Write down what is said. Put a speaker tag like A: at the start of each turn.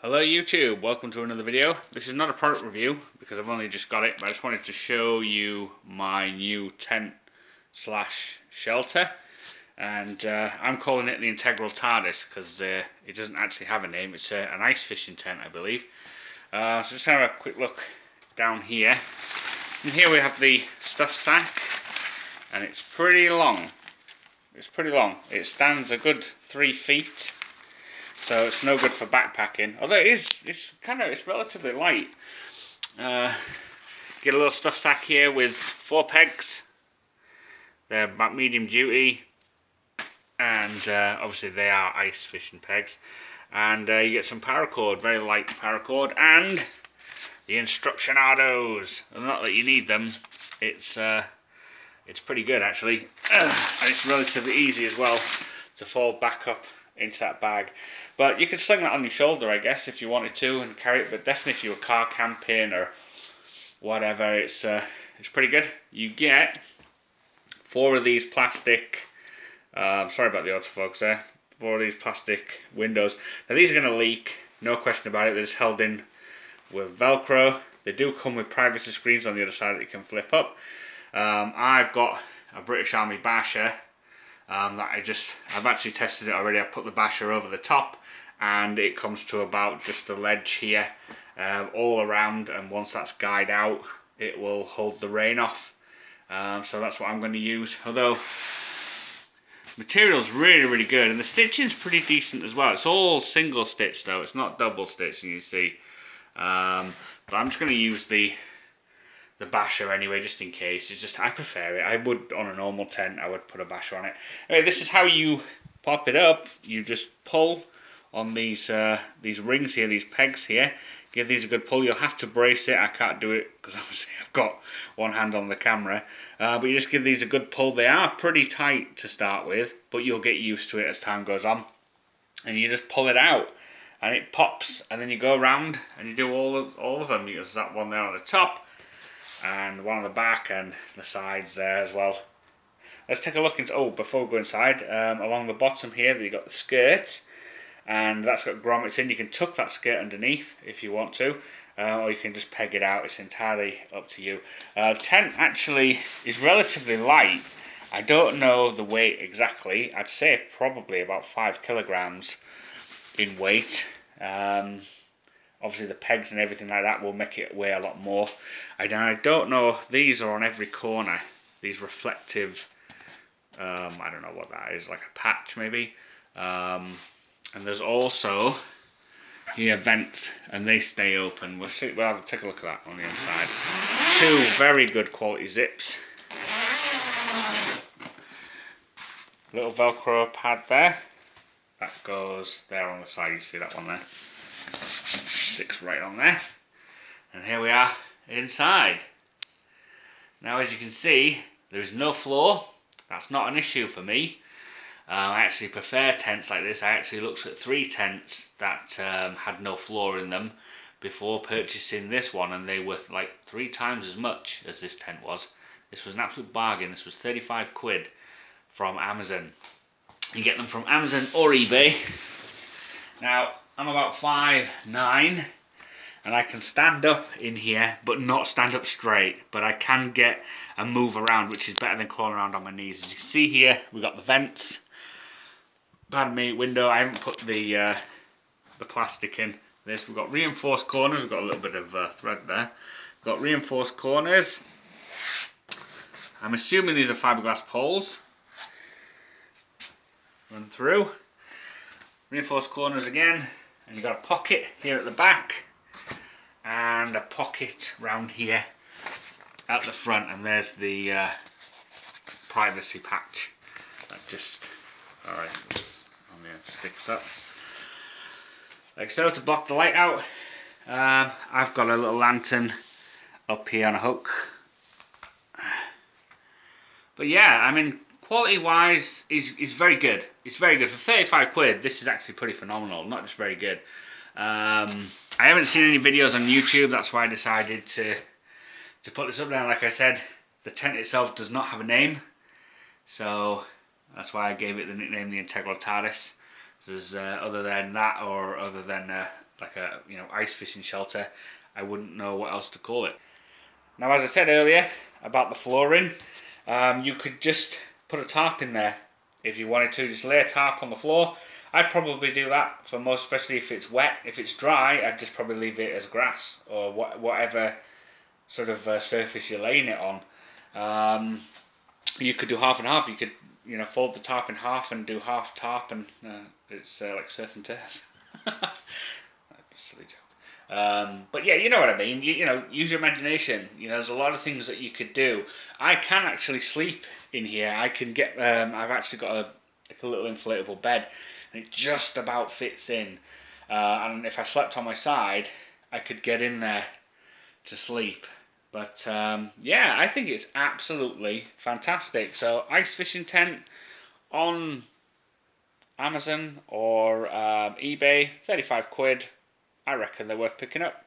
A: Hello YouTube, welcome to another video. This is not a product review because I've only just got it, but I just wanted to show you my new tent slash shelter. And I'm calling it the Integral Tardis because it doesn't actually have a name. It's an ice fishing tent, I believe. So just have a quick look down here. And here we have the stuff sack, and it's pretty long. It stands a good 3 feet. So it's no good for backpacking, although it's relatively light. Get a little stuff sack here with 4 pegs. They're about medium duty, and obviously they are ice fishing pegs. And you get some paracord, very light paracord, and the instructionados. Not that you need them. It's pretty good actually, and it's relatively easy as well to fold back up into that bag. But you could sling that on your shoulder, I guess, if you wanted to, and carry it. But definitely if you were car camping or whatever, it's pretty good. You get 4 of these plastic. Sorry about the autofocus there. 4 of these plastic windows. Now these are going to leak, no question about it. They're just held in with Velcro. They do come with privacy screens on the other side that you can flip up. I've got a British Army basher. I've actually tested it already. I put the basher over the top, and it comes to about just the ledge here, all around, and once that's guyed out, it will hold the rain off. So that's what I'm going to use. Although the material's really good, and the stitching's pretty decent as well. It's all single stitch though, it's not double stitch, you see. But I'm just going to use the basher anyway, just in case. It's just, I prefer it. I would, on a normal tent, I would put a basher on it. Anyway, this is how you pop it up. You just pull on these rings here, these pegs here. Give these a good pull. You'll have to brace it. I can't do it because obviously I've got one hand on the camera. But you just give these a good pull. They are pretty tight to start with, but you'll get used to it as time goes on. And you just pull it out, and it pops. And then you go around and you do all of them. There's that one there on the top, and one on the back, and the sides there as well. Let's take a look into, before we go inside, along the bottom here you've got the skirt, and that's got grommets in. You can tuck that skirt underneath if you want to, or you can just peg it out. It's entirely up to you. Tent actually is relatively light. I don't know the weight exactly. I'd say probably about 5 kilograms in weight. Obviously the pegs and everything like that will make it weigh a lot more. I don't know, these are on every corner, these reflective, I don't know what that is, like a patch maybe. And there's also here vents, and they stay open. We'll have to take a look at that on the inside. 2 very good quality zips. Little Velcro pad there. That goes there on the side, you see that one there. Sticks right on there, and here we are inside. Now as you can see, there is no floor. That's not an issue for me. I actually prefer tents like this. I actually looked at 3 tents that had no floor in them before purchasing this one, and they were like 3 times as much as this tent was. This was an absolute bargain. This was 35 quid from Amazon. You get them from Amazon or eBay. Now I'm about 5'9", and I can stand up in here, but not stand up straight. But I can get and move around, which is better than crawling around on my knees. As you can see here, we've got the vents. Pardon me, window. I haven't put the plastic in this. We've got reinforced corners. We've got a little bit of thread there. We've got reinforced corners. I'm assuming these are fiberglass poles. Run through. Reinforced corners again. And you've got a pocket here at the back, and a pocket round here at the front, and there's the privacy patch that just, alright, sticks up like so to block the light out. I've got a little lantern up here on a hook. But yeah, I mean, quality wise is very good. It's very good. For 35 quid, this is actually pretty phenomenal, not just very good. I haven't seen any videos on YouTube, that's why I decided to put this up there. Like I said, the tent itself does not have a name, so that's why I gave it the nickname the Integral Tardis. There's other than that, or other than like a ice fishing shelter. I wouldn't know what else to call it. Now, as I said earlier about the flooring, you could just put a tarp in there if you wanted to. Just lay a tarp on the floor. I'd probably do that for most, especially if it's wet. If it's dry, I'd just probably leave it as grass or whatever sort of surface you're laying it on. You could do half and half. You could fold the tarp in half and do half tarp, and it's like surf and turf. Silly joke. But yeah, you know what I mean. Use your imagination. There's a lot of things that you could do. I can actually sleep in here. I can get. I've actually got a little inflatable bed, and it just about fits in. And if I slept on my side, I could get in there to sleep. But yeah, I think it's absolutely fantastic. So ice fishing tent on Amazon or eBay, 35 quid. I reckon they're worth picking up.